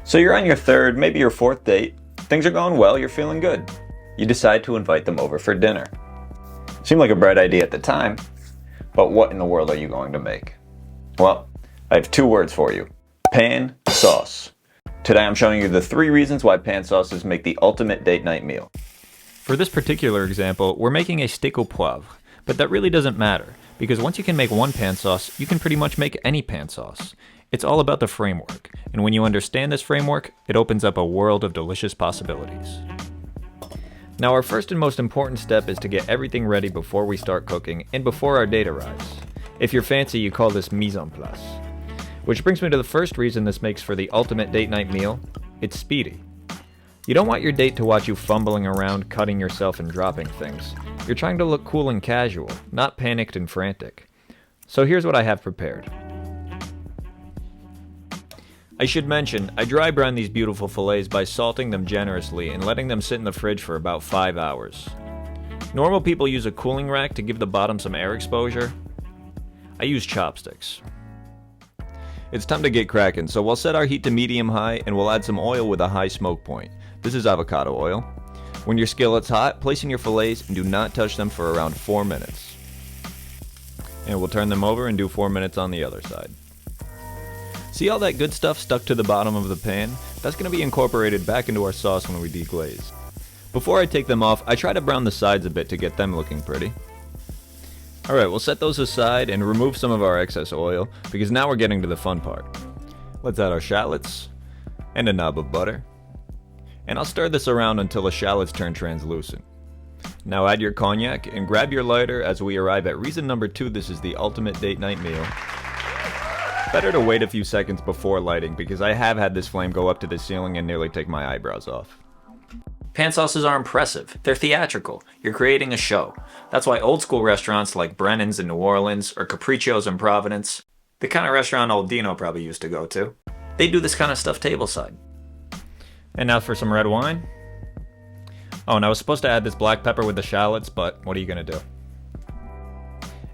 So you're on your third, maybe your fourth date. Things are going well, you're feeling good. You decide to invite them over for dinner. Seemed like a bright idea at the time, but what in the world are you going to make? Well, I have two words for you. Pan sauce. Today I'm showing you the 3 reasons why pan sauces make the ultimate date night meal. For this particular example, we're making a steak au poivre, but that really doesn't matter, because once you can make one pan sauce, you can pretty much make any pan sauce. It's all about the framework, and when you understand this framework, it opens up a world of delicious possibilities. Now our first and most important step is to get everything ready before we start cooking and before our date arrives. If you're fancy, you call this mise en place. Which brings me to the first reason this makes for the ultimate date night meal. It's speedy. You don't want your date to watch you fumbling around, cutting yourself and dropping things. You're trying to look cool and casual, not panicked and frantic. So here's what I have prepared. I should mention, I dry brine these beautiful fillets by salting them generously and letting them sit in the fridge for about 5 hours. Normal people use a cooling rack to give the bottom some air exposure. I use chopsticks. It's time to get cracking, so we'll set our heat to medium-high and we'll add some oil with a high smoke point. This is avocado oil. When your skillet's hot, place in your fillets and do not touch them for around 4 minutes. And we'll turn them over and do 4 minutes on the other side. See all that good stuff stuck to the bottom of the pan? That's going to be incorporated back into our sauce when we deglaze. Before I take them off, I try to brown the sides a bit to get them looking pretty. Alright, we'll set those aside and remove some of our excess oil, because now we're getting to the fun part. Let's add our shallots, and a knob of butter. And I'll stir this around until the shallots turn translucent. Now add your cognac and grab your lighter as we arrive at reason number 2 this is the ultimate date night meal. Better to wait a few seconds before lighting, because I have had this flame go up to the ceiling and nearly take my eyebrows off. Pan sauces are impressive. They're theatrical. You're creating a show. That's why old school restaurants like Brennan's in New Orleans or Capriccio's in Providence, the kind of restaurant old Dino probably used to go to, they do this kind of stuff tableside. And now for some red wine. Oh, and I was supposed to add this black pepper with the shallots, but what are you gonna do?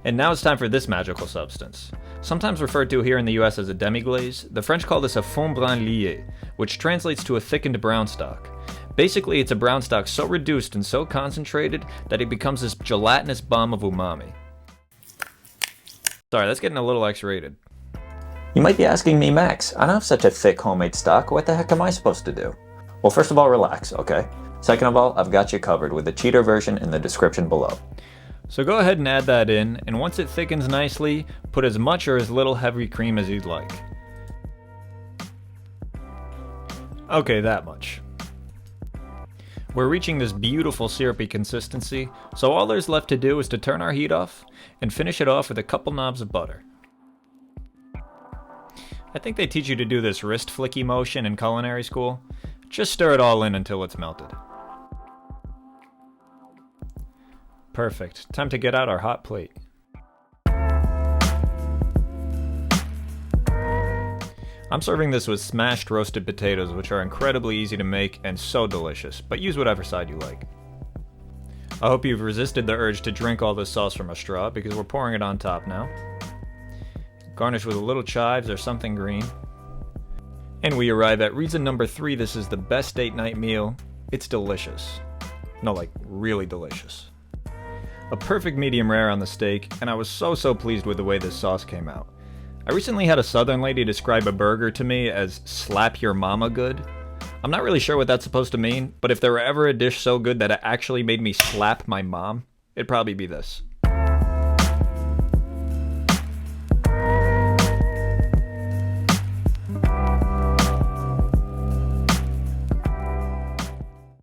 And now it's time for this magical substance. Sometimes referred to here in the US as a demi glace, the French call this a fond brun lié, which translates to a thickened brown stock. Basically, it's a brown stock so reduced and so concentrated that it becomes this gelatinous bomb of umami. Sorry, that's getting a little X-rated. You might be asking me, Max, I don't have such a thick homemade stock, what the heck am I supposed to do? Well, first of all, relax, okay? Second of all, I've got you covered with the cheater version in the description below. So go ahead and add that in, and once it thickens nicely, put as much or as little heavy cream as you'd like. Okay, that much. We're reaching this beautiful syrupy consistency, so all there's left to do is to turn our heat off and finish it off with a couple knobs of butter. I think they teach you to do this wrist flicky motion in culinary school. Just stir it all in until it's melted. Perfect. Time to get out our hot plate. I'm serving this with smashed roasted potatoes, which are incredibly easy to make and so delicious, but use whatever side you like. I hope you've resisted the urge to drink all this sauce from a straw, because we're pouring it on top now. Garnish with a little chives or something green. And we arrive at reason number 3 this is the best date night meal. It's delicious. No, like really delicious. A perfect medium rare on the steak, and I was so pleased with the way this sauce came out. I recently had a southern lady describe a burger to me as slap your mama good. I'm not really sure what that's supposed to mean, but if there were ever a dish so good that it actually made me slap my mom, it'd probably be this.